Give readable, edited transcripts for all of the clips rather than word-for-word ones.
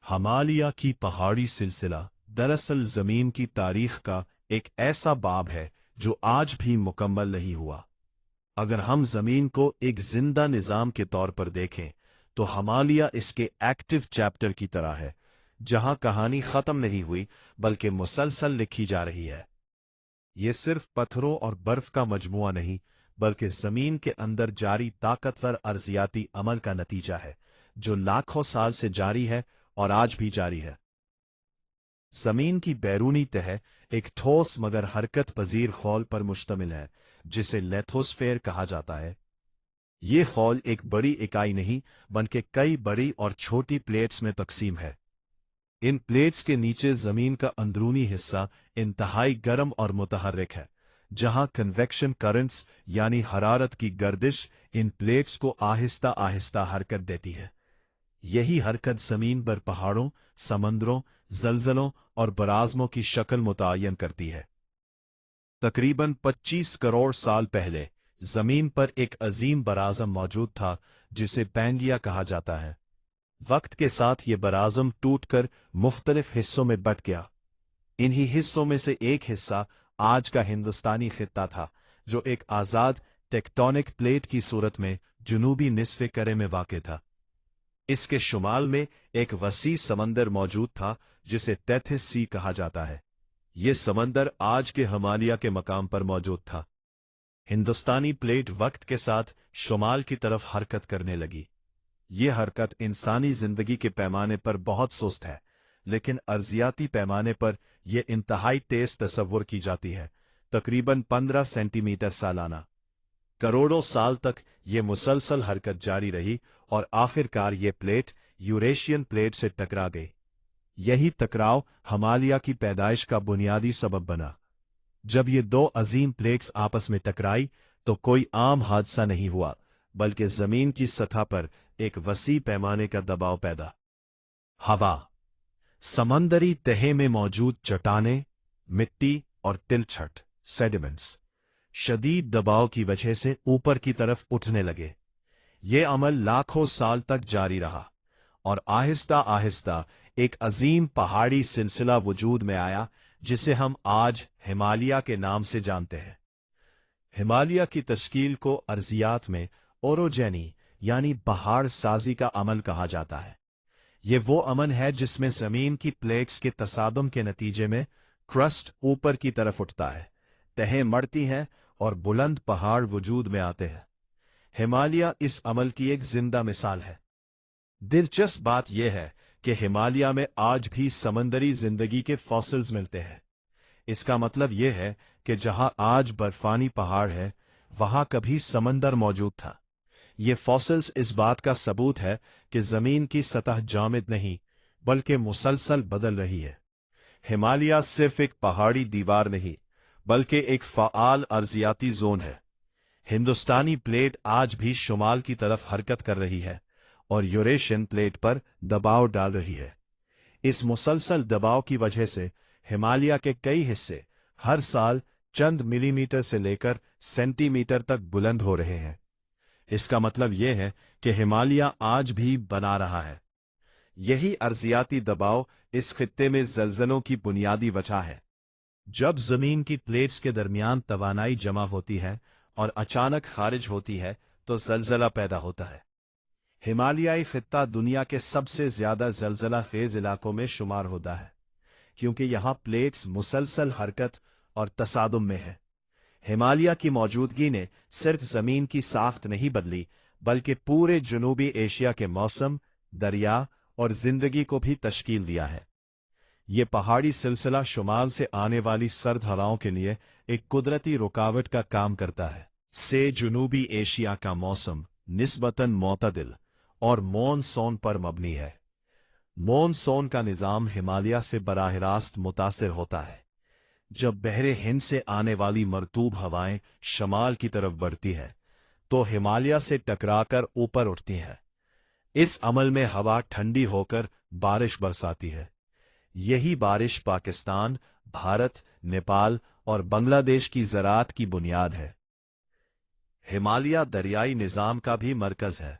हिमालय की पहाड़ी सिलसिला दरअसल जमीन की तारीख का एक ऐसा बाब है जो आज भी मुकम्मल नहीं हुआ। अगर हम जमीन को एक जिंदा निजाम के तौर पर देखें तो हिमालय इसके एक्टिव चैप्टर की तरह है, जहां कहानी खत्म नहीं हुई बल्कि मुसलसल लिखी जा रही है। ये सिर्फ पत्थरों और बर्फ का मजमुआ नहीं, बल्कि जमीन के अंदर जारी ताकतवर अर्जियाती अमल का नतीजा है, जो लाखों साल से जारी है और आज भी जारी है। जमीन की बैरूनी तह एक ठोस मगर हरकत पजीर खौल पर मुश्तमिल है, जिसे लेथोस्फेयर कहा जाता है। ये खौल एक बड़ी इकाई नहीं बल्कि कई बड़ी और छोटी प्लेट्स में तकसीम है। इन प्लेट्स के नीचे जमीन का अंदरूनी हिस्सा इंतहाई गर्म और मुतहर्रिक है, जहां कन्वेक्शन करंट्स यानी हरारत की गर्दिश इन प्लेट्स को आहिस्ता आहिस्ता हरकत देती है। यही हरकत जमीन पर पहाड़ों, समंदरों, जलजलों और बराज़मों की शक्ल मुतय्यन करती है। तकरीबन 25 करोड़ साल पहले जमीन पर एक अजीम बराज़म मौजूद था, जिसे पैंगिया कहा जाता है। वक्त के साथ ये बराज़म टूटकर मुख्तलिफ हिस्सों में बंट गया। इन्हीं हिस्सों में से एक हिस्सा आज का हिंदुस्तानी खित्ता था, जो एक आज़ाद टेक्टोनिक प्लेट की सूरत में जुनूबी निस्फ़े करे में वाक़ था। इसके शुमाल में एक वसी समंदर मौजूद था, जिसे टेथिस सी कहा जाता है। ये समंदर आज के हिमालय के मकाम पर मौजूद था। हिंदुस्तानी प्लेट वक्त के साथ शुमाल की तरफ हरकत करने लगी। ये हरकत इंसानी जिंदगी के पैमाने पर बहुत सुस्त है, लेकिन अर्जियाती पैमाने पर यह इंतहाई तेज तस्वुर की जाती है, तकरीबन 15 सेंटीमीटर सालाना। करोड़ों साल तक ये मुसलसल हरकत जारी रही और आखिरकार ये प्लेट यूरेशियन प्लेट से टकरा गई। यही टकराव हिमालय की पैदाइश का बुनियादी सबब बना। जब ये दो अजीम प्लेट्स आपस में टकराई तो कोई आम हादसा नहीं हुआ, बल्कि जमीन की सतह पर एक वसी पैमाने का दबाव पैदा। हवा, समंदरी तहे में मौजूद चट्टानें, मिट्टी और तिलछट सेडिमेंट्स शदीद दबाव की वजह से ऊपर की तरफ उठने लगे। ये अमल लाखों साल तक जारी रहा और आहिस्ता आहिस्ता एक अजीम पहाड़ी सिलसिला वजूद में आया, जिसे हम आज हिमालय के नाम से जानते हैं। हिमालय की तश्कील को अर्जियात में ओरोजेनी यानी पहाड़ साजी का अमल कहा जाता है। ये वो अमल है जिसमें जमीन की प्लेट्स के तसादुम के नतीजे में क्रस्ट ऊपर की तरफ उठता है, तहें मरती हैं और बुलंद पहाड़ वजूद में आते हैं। हिमालय इस अमल की एक जिंदा मिसाल है। दिलचस्प बात यह है कि हिमालय में आज भी समंदरी जिंदगी के फॉसिल्स मिलते हैं। इसका मतलब यह है कि जहां आज बर्फानी पहाड़ है, वहां कभी समंदर मौजूद था। ये फॉसिल्स इस बात का सबूत है कि जमीन की सतह जामिद नहीं बल्कि मुसलसल बदल रही है। हिमालय सिर्फ एक पहाड़ी दीवार नहीं बल्कि एक फ़आल अर्जियाती जोन है। हिंदुस्तानी प्लेट आज भी शुमाल की तरफ हरकत कर रही है और यूरेशियन प्लेट पर दबाव डाल रही है। इस मुसलसल दबाव की वजह से हिमालय के कई हिस्से हर साल चंद मिलीमीटर से लेकर सेंटीमीटर तक बुलंद हो रहे हैं। इसका मतलब यह है कि हिमालय आज भी बना रहा है। यही अर्जियाती दबाव इस खित्ते में जलजलों की बुनियादी वजह है। जब जमीन की प्लेट्स के दरमियान तवानाई जमा होती है और अचानक खारिज होती है तो जलजला पैदा होता है। हिमालयाई खित्ता दुनिया के सबसे ज्यादा जलजला खेज इलाकों में शुमार होता है, क्योंकि यहाँ प्लेट्स मुसलसल हरकत और तसादुम में है। हिमालय की मौजूदगी ने सिर्फ जमीन की साख्त नहीं बदली, बल्कि पूरे जनूबी एशिया के मौसम, दरिया और जिंदगी को भी तश्कील दिया है। ये पहाड़ी सिलसिला शुमाल से आने वाली सर्द हवाओं के लिए एक कुदरती रुकावट का काम करता है। से जनूबी एशिया का मौसम निस्बतन मोतदिल और मॉनसून पर मबनी है। मॉनसून का निज़ाम हिमालय से बराह रास्त मुतासिर होता है। जब बहरे हिंद से आने वाली मरतूब हवाएं शमाल की तरफ बढ़ती है तो हिमालय से टकराकर ऊपर उठती हैं। इस अमल में हवा ठंडी होकर बारिश बरसाती है। यही बारिश पाकिस्तान, भारत, नेपाल और बांग्लादेश की ज़राअत की बुनियाद है। हिमालय दरियाई निज़ाम का भी मरकज़ है।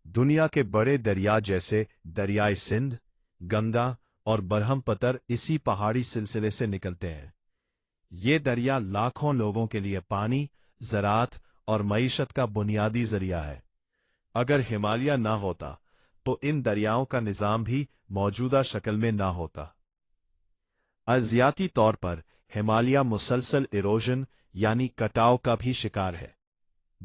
दुनिया के बड़े दरिया जैसे दरियाए सिंध, गंगा और बरहमपुत्र इसी पहाड़ी सिलसिले से निकलते हैं। ये दरिया लाखों लोगों के लिए पानी, ज़राअत और मईशत का बुनियादी जरिया है। अगर हिमालय ना होता तो इन दरियाओं का निज़ाम भी मौजूदा शक्ल में ना होता। अर्जियाती तौर पर हिमालय मुसलसल इरोजन यानी कटाव का भी शिकार है।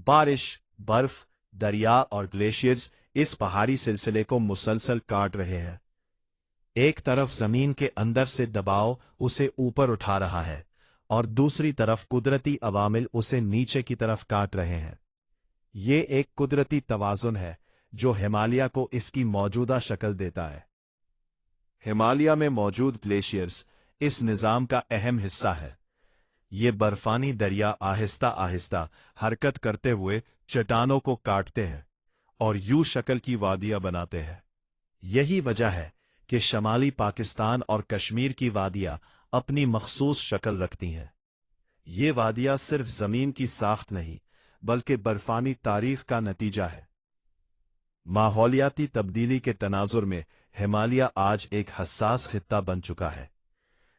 बारिश, बर्फ, दरिया और ग्लेशियर्स इस पहाड़ी सिलसिले को मुसलसल काट रहे हैं। एक तरफ जमीन के अंदर से दबाव उसे ऊपर उठा रहा है और दूसरी तरफ कुदरती अवामिल उसे नीचे की तरफ काट रहे हैं। ये एक कुदरती तवाज़ुन है जो हिमालय को इसकी मौजूदा शक्ल देता है। हिमालय में मौजूद ग्लेशियर्स इस निज़ाम का अहम हिस्सा है। ये बर्फानी दरिया आहिस्ता आहिस्ता हरकत करते हुए चट्टानों को काटते हैं और यूं शक्ल की वादियां बनाते हैं। यही वजह है कि शमाली पाकिस्तान और कश्मीर की वादियां अपनी मखसूस शक्ल रखती हैं। ये वादियां सिर्फ जमीन की साख्त नहीं बल्कि बर्फानी तारीख का नतीजा है। माहौलियाती तब्दीली के तनाजुर में हिमालय आज एक हसास खित्ता बन चुका है।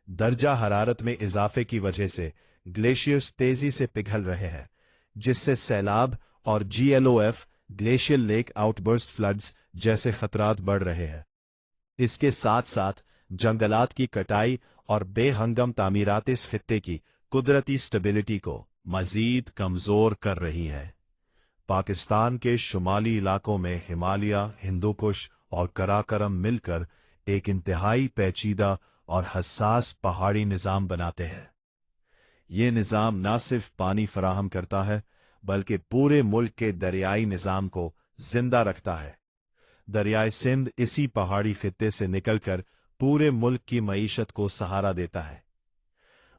दर्जा हरारत में इजाफे की वजह से ग्लेशियर्स तेजी से पिघल रहे हैं, जिससे सैलाब और GLOF glacial lake outburst floods जैसे खतरात बढ़ रहे हैं। इसके साथ साथ जंगलात की कटाई और बेहंगम तामीरात इस खित्ते की कुदरती स्टेबिलिटी को मजीद कमजोर कर रही है। पाकिस्तान के शुमाली इलाकों में हिमालय, हिंदुकुश और कराकरम मिलकर एक इंतहाई पेचीदा और हसास पहाड़ी निज़ाम बनाते हैं। ये निज़ाम न सिर्फ पानी फराहम करता है बल्कि पूरे मुल्क के दरियाई निज़ाम को जिंदा रखता है। दरियाए सिंध इसी पहाड़ी खित्ते से निकलकर पूरे मुल्क की मईशत को सहारा देता है।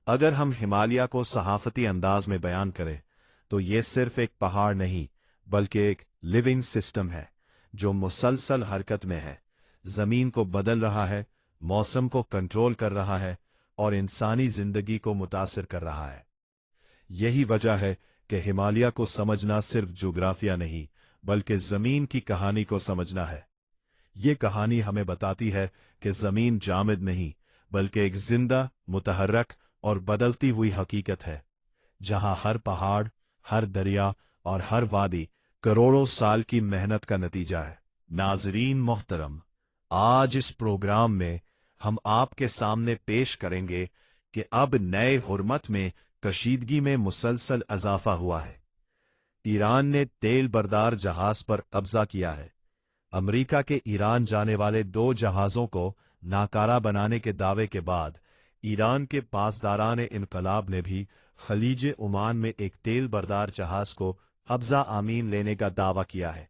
अगर हम हिमालय को सहाफती अंदाज में बयान करें तो ये सिर्फ एक पहाड़ नहीं बल्कि एक लिविंग सिस्टम है जो मुसलसल हरकत में है, जमीन को बदल रहा है, मौसम को कंट्रोल कर रहा है और इंसानी जिंदगी को मुतासिर कर रहा है। यही वजह है कि हिमालय को समझना सिर्फ ज्योग्राफिया नहीं बल्कि जमीन की कहानी को समझना है। ये कहानी हमें बताती है कि जमीन जामिद नहीं बल्कि एक जिंदा, मुतहर्रक और बदलती हुई हकीकत है, जहां हर पहाड़, हर दरिया और हर वादी करोड़ों साल की मेहनत का नतीजा है। नाजरीन मोहतरम, आज इस प्रोग्राम में हम आपके सामने पेश करेंगे कि अब नए हुर्मत में कशीदगी में मुसलसल इजाफा हुआ है। ईरान ने तेल बरदार जहाज पर कब्जा किया है। अमेरिका के ईरान जाने वाले 2 जहाजों को नाकारा बनाने के दावे के बाद ईरान के पासदारान इनकलाब ने भी खलीज ओमान में एक तेल बरदार जहाज को कब्जा आमीन लेने का दावा किया है।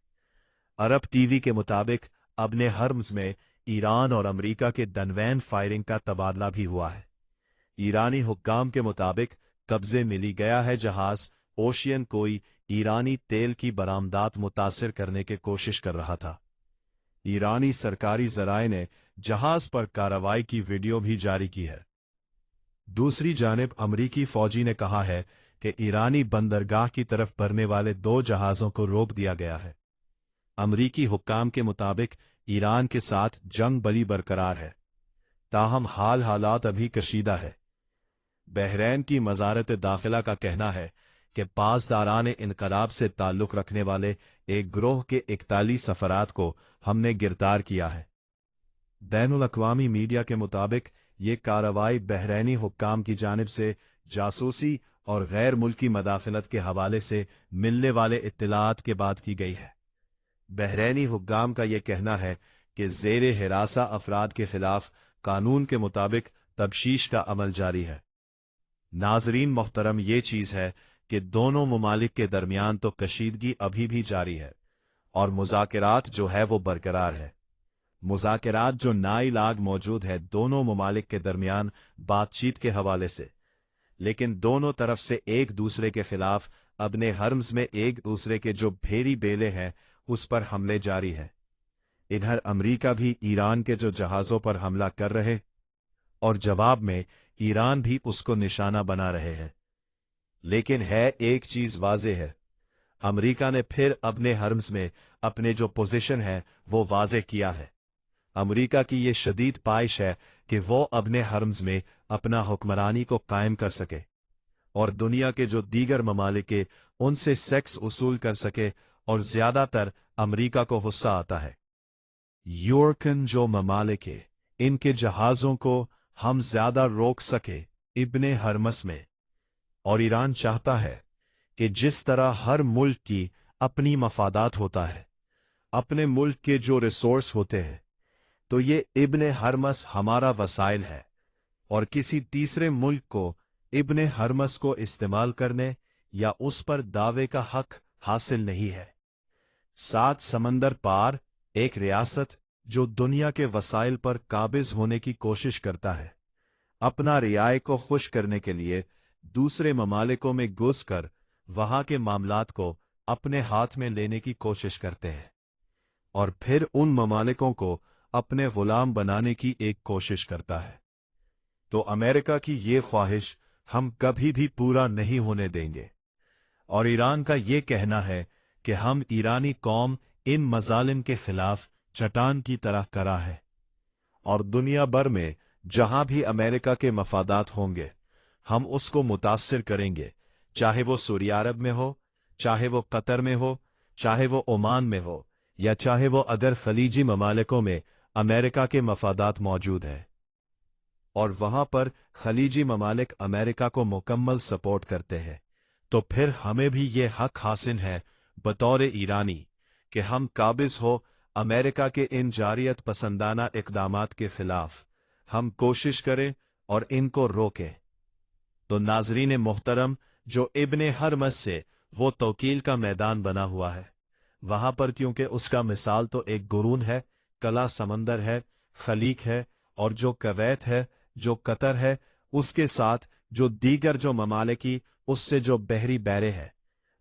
अरब टीवी के मुताबिक अपने हर्म्स में ईरान और अमेरिका के दरमियान फायरिंग का तबादला भी हुआ है। ईरानी हुक्काम के मुताबिक कब्जे मिली गया है जहाज ओशियन कोई ईरानी तेल की बरामदात मुतासिर करने की कोशिश कर रहा था। ईरानी सरकारी जराए ने जहाज पर कार्रवाई की वीडियो भी जारी की है। दूसरी जानिब अमरीकी फौजी ने कहा है कि ईरानी बंदरगाह की तरफ भरने वाले 2 जहाजों को रोक दिया गया है। अमरीकी हुक्काम के मुताबिक ईरान के साथ जंग बली बरकरार है, ताहम हालात अभी कशीदा है। बहरैन की वज़ारत दाखिला का कहना है कि पासदारान इनकलाब से ताल्लुक रखने वाले एक ग्रोह के 41 अफराद को हमने गिरफ्तार किया है। बैनुल अक़वामी मीडिया के मुताबिक ये कार्रवाई बहरैनी हुक्काम की जानिब से जासूसी और गैर मुल्की मदाखलत के हवाले से मिलने वाले इत्तलात के बाद की गई है। बहरैनी हुक्काम का यह कहना है कि ज़ेरे हिरासा अफराद के खिलाफ कानून के मुताबिक तफ्तीश का अमल जारी है। नाजरीन मोहतरम, ये चीज़ है कि दोनों मुमालिक के दरमियान तो कशीदगी अभी भी जारी है और मुज़ाकरात जो है वो बरकरार है। मुज़ाकरात जो नाइलाग मौजूद है दोनों मुमालिक के दरमियान बातचीत के हवाले से, लेकिन दोनों तरफ से एक दूसरे के खिलाफ अपने हर्म्स में एक दूसरे के जो भेरी बेले हैं उस पर हमले जारी है। इधर अमेरिका भी ईरान के जो जहाज़ों पर हमला कर रहे और जवाब में ईरान भी उसको निशाना बना रहे हैं। लेकिन है एक चीज वाज़ेह है, अमेरिका ने फिर अपने हर्म्स में अपने जो पोजीशन है वो वाज़ेह किया है। अमेरिका की ये शदीद ख्वाहिश है कि वो अपने हर्म्स में अपना हुक्मरानी को कायम कर सके और दुनिया के जो दीगर ममालिक के उनसे सेक्स उसूल कर सके, और ज्यादातर अमेरिका को गुस्सा आता है यूरोपियन जो ममालिक है इनके जहाजों को हम ज्यादा रोक सके इब्ने हरमस में। और ईरान चाहता है कि जिस तरह हर मुल्क की अपनी मफादात होता है, अपने मुल्क के जो रिसोर्स होते हैं, तो ये इब्ने हरमस हमारा वसाइल है और किसी तीसरे मुल्क को इब्ने हरमस को इस्तेमाल करने या उस पर दावे का हक हासिल नहीं है। 7 समंदर पार एक रियासत जो दुनिया के वसाइल पर काबिज होने की कोशिश करता है, अपना रियाए को खुश करने के लिए दूसरे ममालिकों में घुसकर वहां के मामलात को अपने हाथ में लेने की कोशिश करते हैं और फिर उन ममालिकों को अपने गुलाम बनाने की एक कोशिश करता है। तो अमेरिका की ये ख्वाहिश हम कभी भी पूरा नहीं होने देंगे। और ईरान का ये कहना है कि हम ईरानी कौम इन मजालिम के खिलाफ चट्टान की तरह खड़ा है और दुनिया भर में जहां भी अमेरिका के मफादात होंगे हम उसको मुतासिर करेंगे, चाहे वो सऊदी अरब में हो, चाहे वो कतर में हो, चाहे वो ओमान में हो, या चाहे वो अगर खलीजी ममालिकों में अमेरिका के मफादात मौजूद हैं और वहां पर खलीजी ममालिक अमेरिका को मुकम्मल सपोर्ट करते हैं, तो फिर हमें भी ये हक हासिल है बतौर ईरानी कि हम काबिज हो अमेरिका के इन जारियत पसंदाना इक़दामात के खिलाफ हम कोशिश करें और इनको रोकें। तो नाजरीन मोहतरम, जो इब्ने हरमस से वो तौकील का मैदान बना हुआ है, वहां पर क्योंकि उसका मिसाल तो एक गुरून है, कला समंदर है, खलीक है, और जो कवैत है, जो कतर है, उसके साथ जो दीगर जो ममालिकी उससे जो बहरी बैरे है,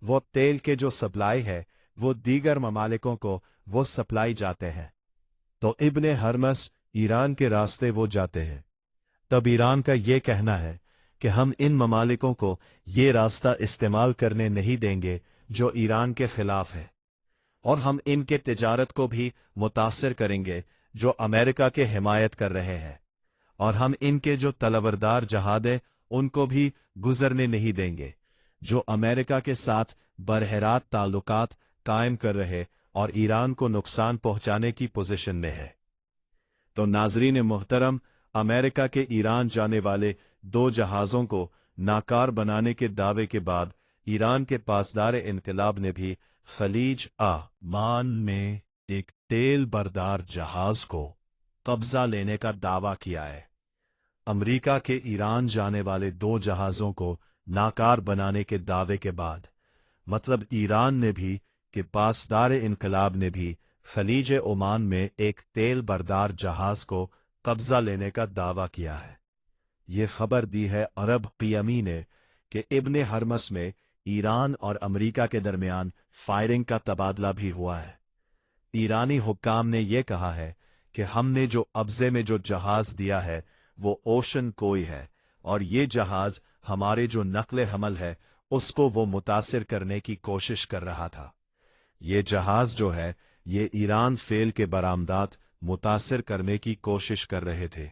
वो तेल के जो सप्लाई है वो दीगर ममालिकों को वो सप्लाई जाते हैं। तो इब्ने हरमस ईरान के रास्ते वो जाते हैं। तब ईरान का ये कहना है कि हम इन ममालिकों को ये रास्ता इस्तेमाल करने नहीं देंगे जो ईरान के खिलाफ है, और हम इनके तिजारत को भी मुतासिर करेंगे जो अमेरिका के हिमायत कर रहे हैं, और हम इनके जो तलवरदार जहादे उनको भी गुजरने नहीं देंगे जो अमेरिका के साथ बरहरात ताल्लुकात कायम कर रहे और ईरान को नुकसान पहुंचाने की पोजीशन में है। तो नाजरीन मोहतरम, अमेरिका के ईरान जाने वाले 2 जहाज़ों को नाकार बनाने के दावे के बाद ईरान के पासदार इनकलाब ने भी खलीज मान में एक तेल बरदार जहाज को कब्जा लेने का दावा किया है। अमेरिका के ईरान जाने वाले 2 जहाज़ों को नाकार बनाने के दावे के बाद मतलब ईरान ने भी कि पासदार इनकलाब ने भी खलीज ओमान में एक तेल बरदार जहाज को कब्जा लेने का दावा किया है। ये खबर दी है अरब क़ियमी ने कि इब्ने हरमस में ईरान और अमेरिका के दरमियान फायरिंग का तबादला भी हुआ है। ईरानी हुक्काम ने यह कहा है कि हमने जो अब्जे में जो जहाज दिया है वो ओशन कोई है, और ये जहाज हमारे जो नकले हमल है उसको वो मुतासिर करने की कोशिश कर रहा था। ये जहाज जो है ये ईरान फेल के बरामदात मुतासिर करने की कोशिश कर रहे थे।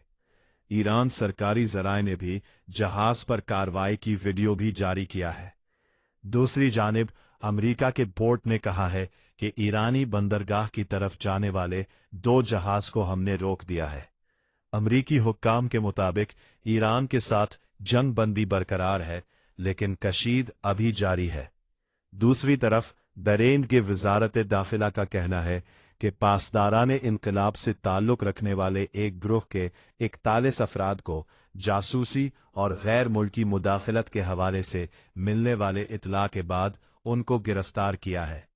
ईरान सरकारी जराए ने भी जहाज पर कार्रवाई की वीडियो भी जारी किया है। दूसरी जानिब अमेरिका के पोर्ट ने कहा है कि ईरानी बंदरगाह की तरफ जाने वाले 2 जहाज को हमने रोक दिया है। अमरीकी हुक्काम के मुताबिक ईरान के साथ जंग बंदी बरकरार है, लेकिन कशीद अभी जारी है। दूसरी तरफ बहरीन के वजारत दाखिला का कहना है कि पासदाराने इनकलाब से ताल्लुक रखने वाले एक ग्रुप के 41 अफराद को जासूसी और गैर मुल्की मुदाखलत के हवाले से मिलने वाले इतला के बाद उनको गिरफ्तार किया है।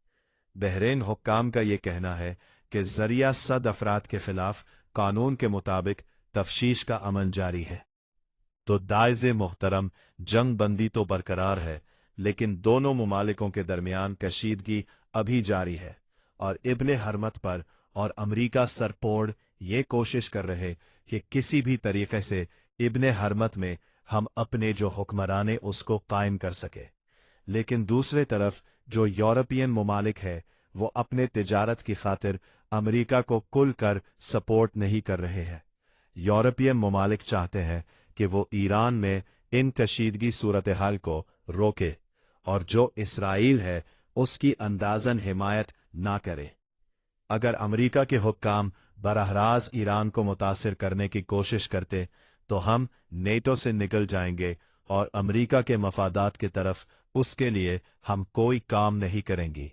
बहरीन हुक्काम का ये कहना है कि जरिया सद अफराद के खिलाफ कानून के मुताबिक तफ्शीश का अमल जारी है। तो दाइज़े मोहतरम, जंग बंदी तो बरकरार है, लेकिन दोनों मुमालिकों के दरमियान कशीदगी अभी जारी है, और इब्ने हरमत पर और अमरीका सरपोड़ ये कोशिश कर रहे कि किसी भी तरीके से इब्ने हरमत में हम अपने जो हुक्मराने उसको कायम कर सके। लेकिन दूसरे तरफ जो यूरोपियन मुमालिक है وہ اپنے تجارت کی خاطر امریکہ کو کل کر سپورٹ نہیں کر رہے ہیں۔ یورپی ممالک چاہتے ہیں کہ وہ ایران میں ان کشیدگی صورتحال کو روکے اور جو اسرائیل ہے اس کی اندازن حمایت نہ کرے۔ اگر امریکہ کے حکام براہ راست ایران کو متاثر کرنے کی کوشش کرتے تو ہم نیٹو سے نکل جائیں گے اور امریکہ کے مفادات کی طرف اس کے لیے ہم کوئی کام نہیں کریں گے۔